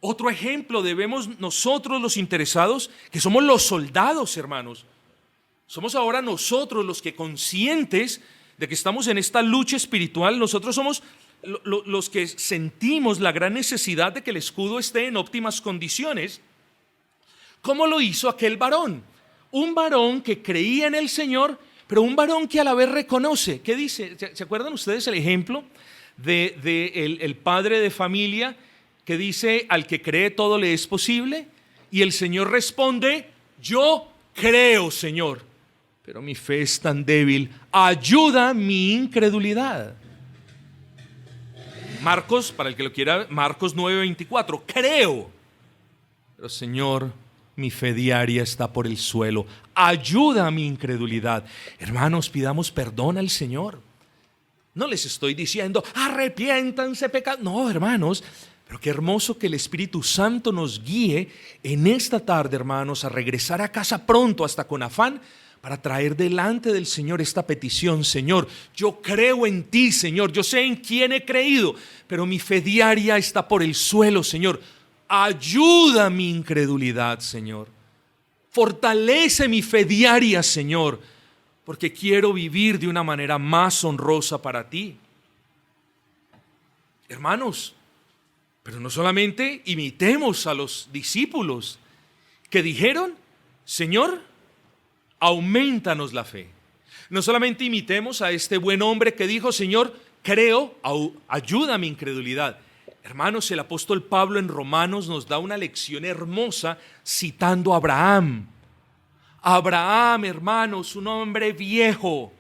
Otro ejemplo, debemos nosotros los interesados, que somos los soldados, hermanos. Somos ahora nosotros los que conscientes de que estamos en esta lucha espiritual, nosotros somos los que sentimos la gran necesidad de que el escudo esté en óptimas condiciones. ¿Cómo lo hizo aquel varón? Un varón que creía en el Señor, pero un varón que a la vez reconoce. ¿Qué dice? ¿Se acuerdan ustedes el ejemplo de el padre de familia que dice, al que cree todo le es posible? Y el Señor responde, yo creo, Señor, pero mi fe es tan débil, ayuda mi incredulidad. Marcos, para el que lo quiera, Marcos 9:24, creo, pero Señor, mi fe diaria está por el suelo, ayuda a mi incredulidad. Hermanos, pidamos perdón al Señor. No les estoy diciendo, arrepiéntanse pecado. No, hermanos, pero qué hermoso que el Espíritu Santo nos guíe en esta tarde, hermanos, a regresar a casa pronto, hasta con afán, para traer delante del Señor esta petición. Señor, yo creo en ti, Señor, yo sé en quién he creído, pero mi fe diaria está por el suelo, Señor. Ayuda mi incredulidad, Señor. Fortalece mi fe diaria, Señor, porque quiero vivir de una manera más honrosa para ti. Hermanos, pero no solamente imitemos a los discípulos que dijeron, Señor, aumentanos la fe. No solamente imitemos a este buen hombre que dijo, Señor, creo, ayuda mi incredulidad. Hermanos, el apóstol Pablo en Romanos nos da una lección hermosa citando a Abraham. Abraham, hermanos, un hombre viejo,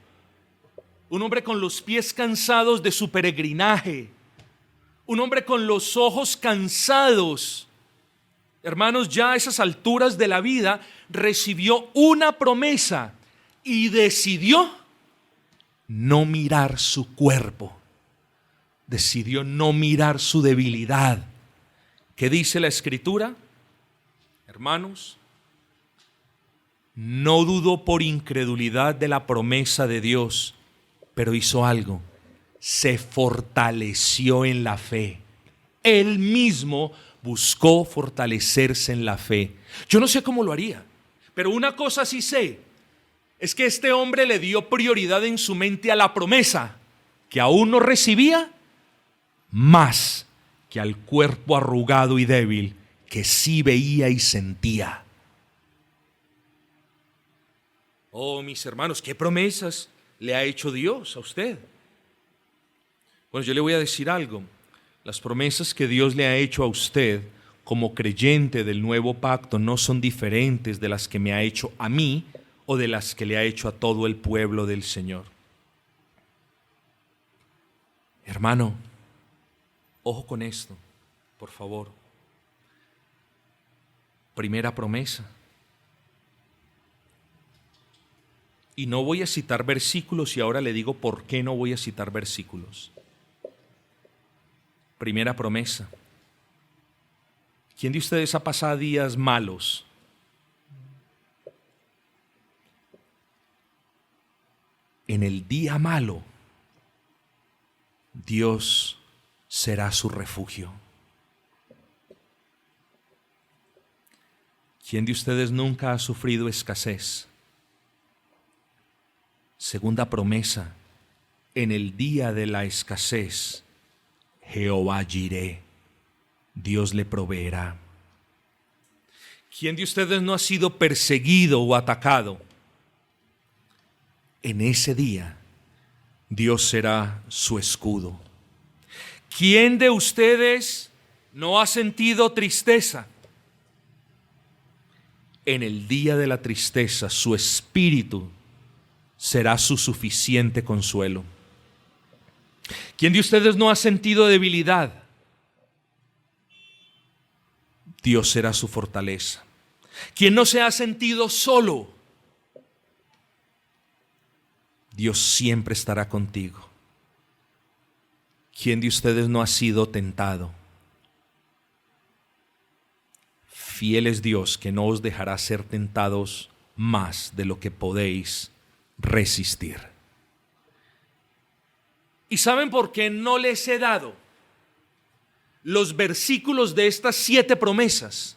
un hombre con los pies cansados de su peregrinaje, un hombre con los ojos cansados. Hermanos, ya a esas alturas de la vida recibió una promesa y decidió no mirar su cuerpo, decidió no mirar su debilidad. ¿Qué dice la Escritura? Hermanos, no dudó por incredulidad de la promesa de Dios, pero hizo algo: se fortaleció en la fe. Él mismo buscó fortalecerse en la fe. Yo no sé cómo lo haría, pero una cosa sí sé, es que este hombre le dio prioridad en su mente a la promesa que aún no recibía, más que al cuerpo arrugado y débil que sí veía y sentía. Oh, mis hermanos, ¿qué promesas le ha hecho Dios a usted? Bueno, yo le voy a decir algo. Las promesas que Dios le ha hecho a usted como creyente del nuevo pacto no son diferentes de las que me ha hecho a mí o de las que le ha hecho a todo el pueblo del Señor. Hermano, ojo con esto, por favor. Primera promesa. Y no voy a citar versículos y ahora le digo por qué no voy a citar versículos. Primera promesa. ¿Quién de ustedes ha pasado días malos? En el día malo, Dios será su refugio. ¿Quién de ustedes nunca ha sufrido escasez? Segunda promesa, en el día de la escasez, Jehová Jireh, Dios le proveerá. ¿Quién de ustedes no ha sido perseguido o atacado? En ese día, Dios será su escudo. ¿Quién de ustedes no ha sentido tristeza? En el día de la tristeza, su espíritu será su suficiente consuelo. ¿Quién de ustedes no ha sentido debilidad? Dios será su fortaleza. ¿Quién no se ha sentido solo? Dios siempre estará contigo. ¿Quién de ustedes no ha sido tentado? Fiel es Dios, que no os dejará ser tentados más de lo que podéis resistir. ¿Y saben por qué no les he dado los versículos de estas 7 promesas?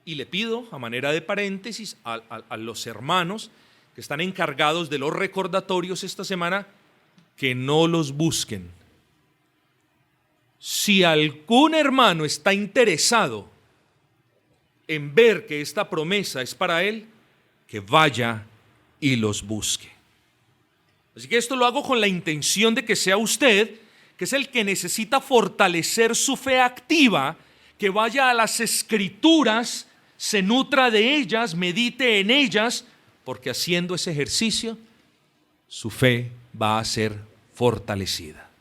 Y le pido, a manera de paréntesis, a los hermanos que están encargados de los recordatorios esta semana, que no los busquen. Si algún hermano está interesado en ver que esta promesa es para él, que vaya y los busque. Así que esto lo hago con la intención de que sea usted, que es el que necesita fortalecer su fe activa, que vaya a las Escrituras, se nutra de ellas, medite en ellas, porque haciendo ese ejercicio, su fe va a ser fortalecida.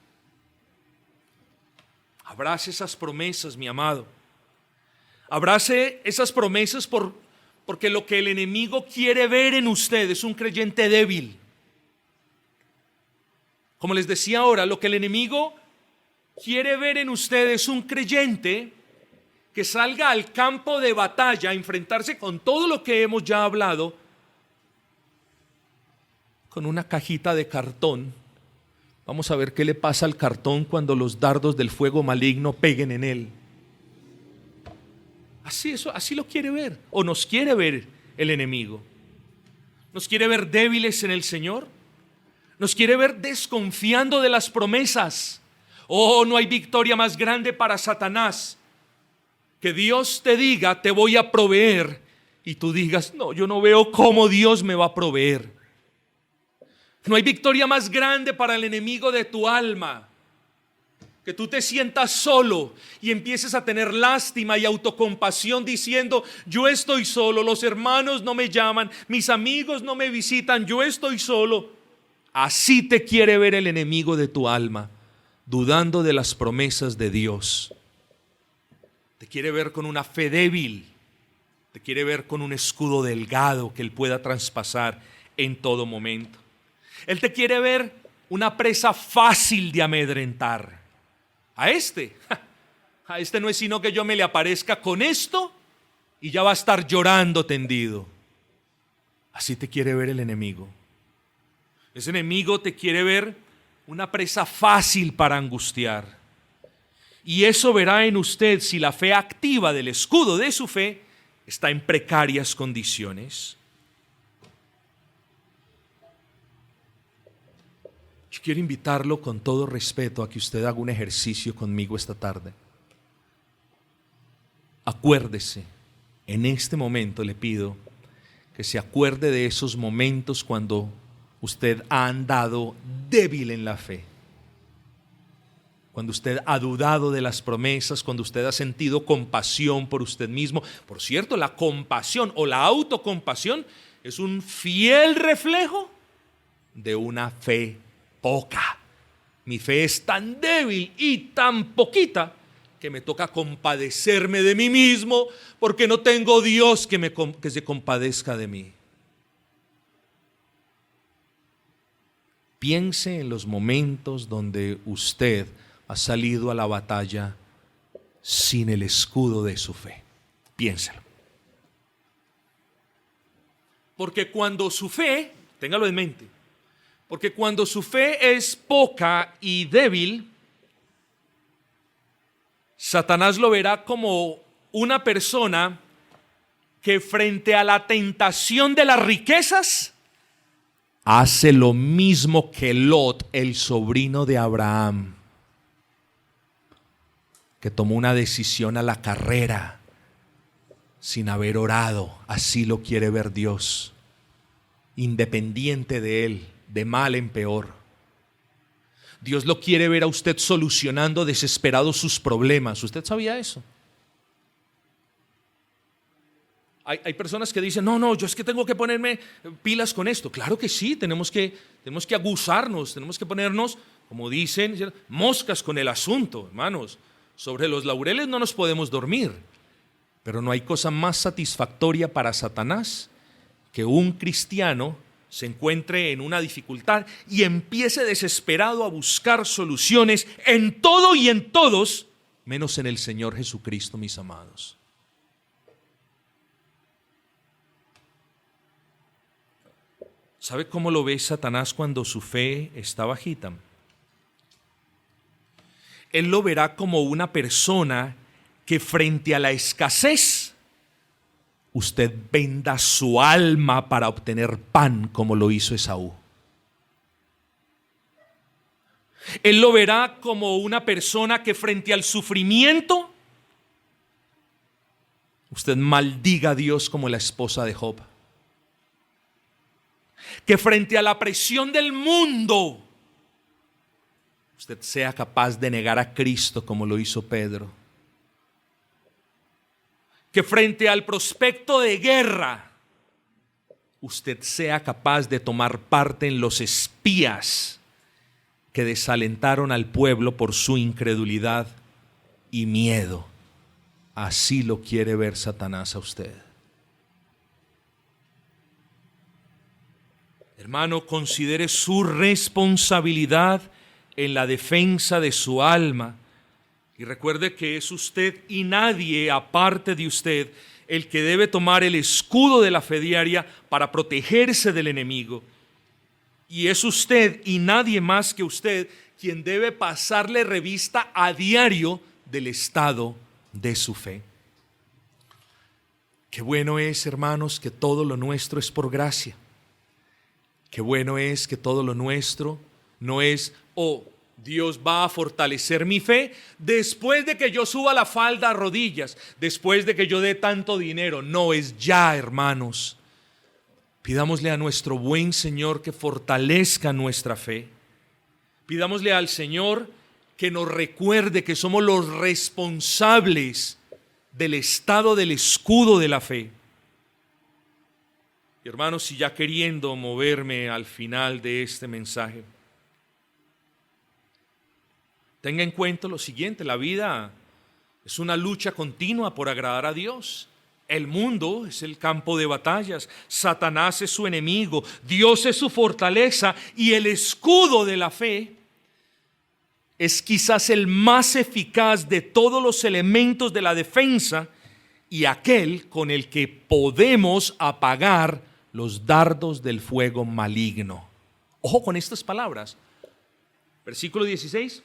Abrace esas promesas, mi amado. Abrace esas promesas porque lo que el enemigo quiere ver en usted es un creyente débil. Como les decía ahora, lo que el enemigo quiere ver en usted es un creyente que salga al campo de batalla a enfrentarse con todo lo que hemos ya hablado, con una cajita de cartón. Vamos a ver qué le pasa al cartón cuando los dardos del fuego maligno peguen en él. Así lo quiere ver, o nos quiere ver el enemigo. Nos quiere ver débiles en el Señor. Nos quiere ver desconfiando de las promesas. Oh, no hay victoria más grande para Satanás que Dios te diga, te voy a proveer, y tú digas, no, yo no veo cómo Dios me va a proveer. No hay victoria más grande para el enemigo de tu alma, que tú te sientas solo y empieces a tener lástima y autocompasión diciendo, yo estoy solo, los hermanos no me llaman, mis amigos no me visitan, yo estoy solo. Así te quiere ver el enemigo de tu alma, dudando de las promesas de Dios. Te quiere ver con una fe débil, te quiere ver con un escudo delgado que él pueda traspasar en todo momento. Él te quiere ver una presa fácil de amedrentar. A este no es sino que yo me le aparezca con esto y ya va a estar llorando tendido. Así te quiere ver el enemigo. Ese enemigo te quiere ver una presa fácil para angustiar. Y eso verá en usted si la fe activa del escudo de su fe está en precarias condiciones. Yo quiero invitarlo con todo respeto a que usted haga un ejercicio conmigo esta tarde. Acuérdese, en este momento le pido que se acuerde de esos momentos cuando usted ha andado débil en la fe, cuando usted ha dudado de las promesas, cuando usted ha sentido compasión por usted mismo. Por cierto, la compasión o la autocompasión es un fiel reflejo de una fe poca. Mi fe es tan débil y tan poquita que me toca compadecerme de mí mismo porque no tengo Dios que se compadezca de mí. Piense en los momentos donde usted ha salido a la batalla sin el escudo de su fe. Piénselo. Porque cuando su fe, téngalo en mente, porque cuando su fe es poca y débil, Satanás lo verá como una persona que frente a la tentación de las riquezas hace lo mismo que Lot, el sobrino de Abraham, que tomó una decisión a la carrera sin haber orado. Así lo quiere ver Dios, independiente de él, de mal en peor. Dios lo quiere ver a usted solucionando desesperado sus problemas. ¿Usted sabía eso? Hay personas que dicen, no, yo es que tengo que ponerme pilas con esto. Claro que sí, tenemos que aguzarnos, tenemos que ponernos, como dicen, moscas con el asunto, hermanos. Sobre los laureles no nos podemos dormir, pero no hay cosa más satisfactoria para Satanás que un cristiano se encuentre en una dificultad y empiece desesperado a buscar soluciones en todo y en todos, menos en el Señor Jesucristo, mis amados. ¿Sabe cómo lo ve Satanás cuando su fe está bajita? Él lo verá como una persona que frente a la escasez, usted venda su alma para obtener pan, como lo hizo Esaú. Él lo verá como una persona que frente al sufrimiento, usted maldiga a Dios como la esposa de Job. Que frente a la presión del mundo, usted sea capaz de negar a Cristo como lo hizo Pedro. Que frente al prospecto de guerra, usted sea capaz de tomar parte en los espías que desalentaron al pueblo por su incredulidad y miedo. Así lo quiere ver Satanás a usted. Hermano, considere su responsabilidad en la defensa de su alma y recuerde que es usted y nadie aparte de usted el que debe tomar el escudo de la fe diaria para protegerse del enemigo. Y es usted y nadie más que usted quien debe pasarle revista a diario del estado de su fe. Qué bueno es, hermanos, que todo lo nuestro es por gracia. Qué bueno es que todo lo nuestro no es, Dios va a fortalecer mi fe después de que yo suba la falda a rodillas, después de que yo dé tanto dinero. No, es ya, hermanos. Pidámosle a nuestro buen Señor que fortalezca nuestra fe. Pidámosle al Señor que nos recuerde que somos los responsables del estado del escudo de la fe. Y hermanos, si ya queriendo moverme al final de este mensaje, tenga en cuenta lo siguiente: la vida es una lucha continua por agradar a Dios. El mundo es el campo de batallas, Satanás es su enemigo, Dios es su fortaleza, y el escudo de la fe es quizás el más eficaz de todos los elementos de la defensa y aquel con el que podemos apagar los dardos del fuego maligno. Ojo con estas palabras. Versículo 16.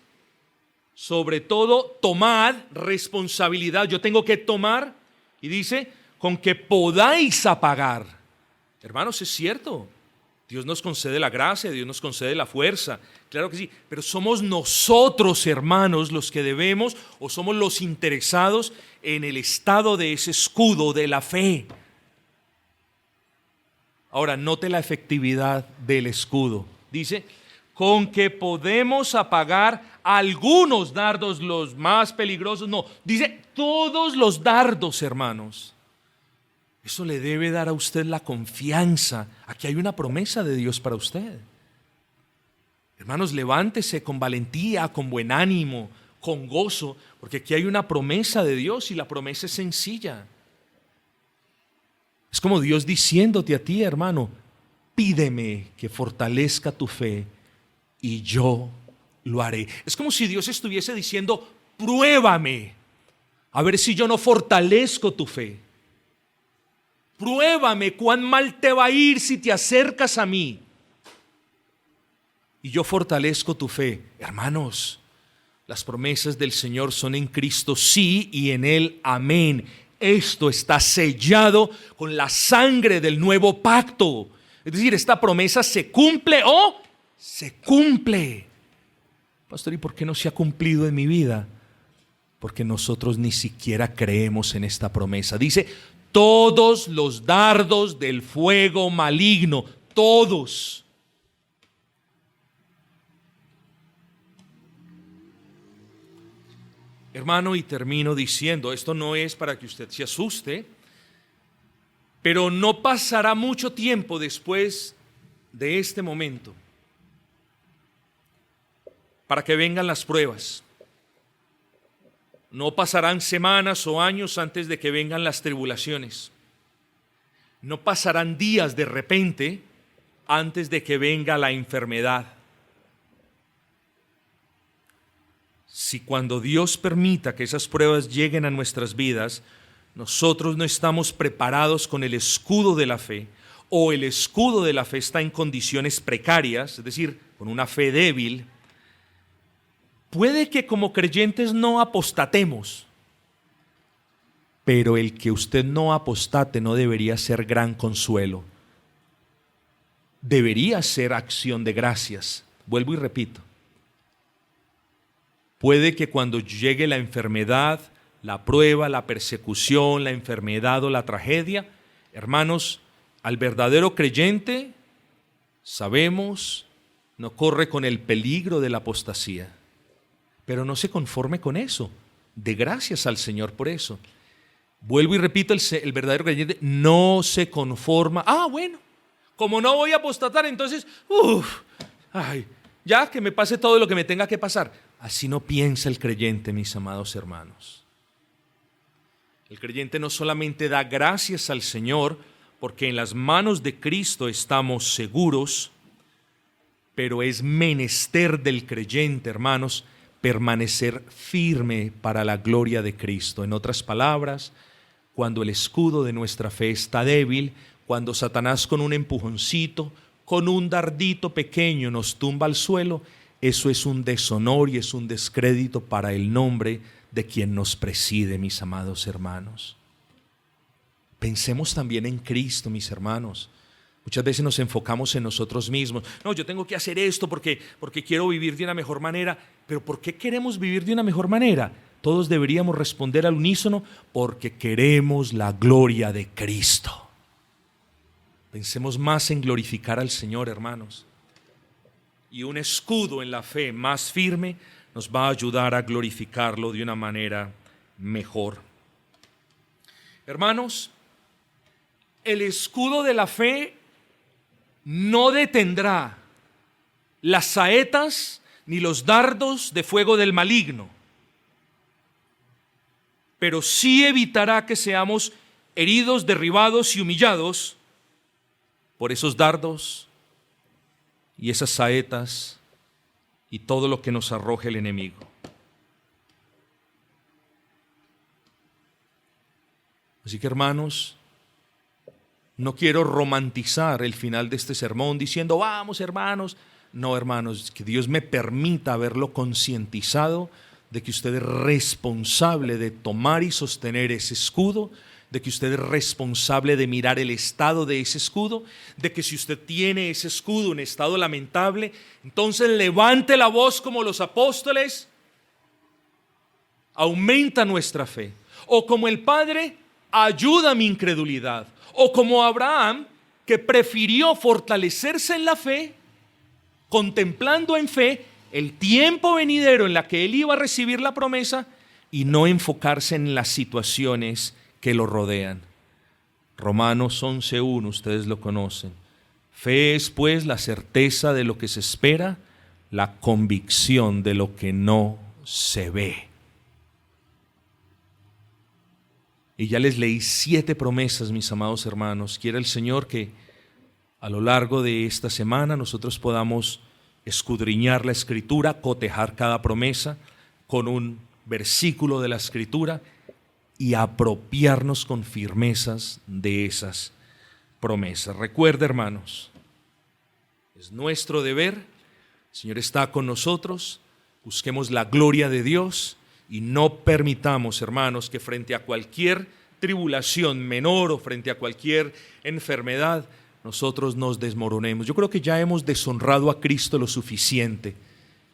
Sobre todo, tomad responsabilidad. Yo tengo que tomar, y dice, con que podáis apagar. Hermanos, es cierto. Dios nos concede la gracia, Dios nos concede la fuerza, claro que sí, pero somos nosotros, hermanos, los que debemos, o somos los interesados en el estado de ese escudo de la fe. Ahora, note la efectividad del escudo. Dice, con que podemos apagar algunos dardos, los más peligrosos. No, dice todos los dardos, hermanos. Eso le debe dar a usted la confianza. Aquí hay una promesa de Dios para usted. Hermanos, levántese con valentía, con buen ánimo, con gozo, porque aquí hay una promesa de Dios y la promesa es sencilla. Es como Dios diciéndote a ti, hermano, pídeme que fortalezca tu fe y yo lo haré. Es como si Dios estuviese diciendo, pruébame, a ver si yo no fortalezco tu fe. Pruébame cuán mal te va a ir si te acercas a mí y yo fortalezco tu fe. Hermanos, las promesas del Señor son en Cristo sí y en Él amén. Esto está sellado con la sangre del nuevo pacto. Es decir, esta promesa se cumple o se cumple. Pastor, ¿y por qué no se ha cumplido en mi vida? Porque nosotros ni siquiera creemos en esta promesa. Dice, todos los dardos del fuego maligno, todos. Hermano, y termino diciendo, esto no es para que usted se asuste, pero no pasará mucho tiempo después de este momento para que vengan las pruebas. No pasarán semanas o años antes de que vengan las tribulaciones. No pasarán días de repente antes de que venga la enfermedad. Si cuando Dios permita que esas pruebas lleguen a nuestras vidas, nosotros no estamos preparados con el escudo de la fe, o el escudo de la fe está en condiciones precarias, es decir, con una fe débil, puede que como creyentes no apostatemos, pero el que usted no apostate no debería ser gran consuelo. Debería ser acción de gracias. Vuelvo y repito. Puede que cuando llegue la enfermedad, la prueba, la persecución, la enfermedad o la tragedia, hermanos, al verdadero creyente, sabemos, no corre con el peligro de la apostasía. Pero no se conforme con eso. De gracias al Señor por eso. Vuelvo y repito, el verdadero creyente no se conforma. Bueno, como no voy a apostatar, entonces, ya que me pase todo lo que me tenga que pasar. Así no piensa el creyente, mis amados hermanos. El creyente no solamente da gracias al Señor, porque en las manos de Cristo estamos seguros, pero es menester del creyente, hermanos, permanecer firme para la gloria de Cristo. En otras palabras, cuando el escudo de nuestra fe está débil, cuando Satanás con un empujoncito, con un dardito pequeño nos tumba al suelo, eso es un deshonor y es un descrédito para el nombre de quien nos preside, mis amados hermanos. Pensemos también en Cristo, mis hermanos. Muchas veces nos enfocamos en nosotros mismos. No, yo tengo que hacer esto porque quiero vivir de una mejor manera. Pero ¿por qué queremos vivir de una mejor manera? Todos deberíamos responder al unísono: porque queremos la gloria de Cristo. Pensemos más en glorificar al Señor, hermanos. Y un escudo en la fe más firme nos va a ayudar a glorificarlo de una manera mejor. Hermanos, el escudo de la fe no detendrá las saetas ni los dardos de fuego del maligno, pero sí evitará que seamos heridos, derribados y humillados por esos dardos y esas saetas y todo lo que nos arroje el enemigo. Así que, hermanos, no quiero romantizar el final de este sermón diciendo: vamos, hermanos. No, hermanos, que Dios me permita haberlo concientizado de que usted es responsable de tomar y sostener ese escudo, de que usted es responsable de mirar el estado de ese escudo, de que si usted tiene ese escudo en estado lamentable, entonces levante la voz como los apóstoles, aumenta nuestra fe. O como el Padre, ayuda mi incredulidad. O como Abraham, que prefirió fortalecerse en la fe, contemplando en fe el tiempo venidero en la que él iba a recibir la promesa y no enfocarse en las situaciones que lo rodean. Romanos 11:1, ustedes lo conocen. Fe es pues la certeza de lo que se espera, la convicción de lo que no se ve. Y ya les leí 7 promesas, mis amados hermanos. Quiera el Señor que a lo largo de esta semana nosotros podamos escudriñar la Escritura, cotejar cada promesa con un versículo de la Escritura y apropiarnos con firmezas de esas promesas. Recuerda, hermanos, es nuestro deber. El Señor está con nosotros. Busquemos la gloria de Dios. Y no permitamos, hermanos, que frente a cualquier tribulación menor o frente a cualquier enfermedad, nosotros nos desmoronemos. Yo creo que ya hemos deshonrado a Cristo lo suficiente.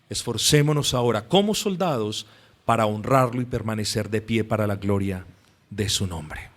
Esforcémonos ahora como soldados para honrarlo y permanecer de pie para la gloria de su nombre.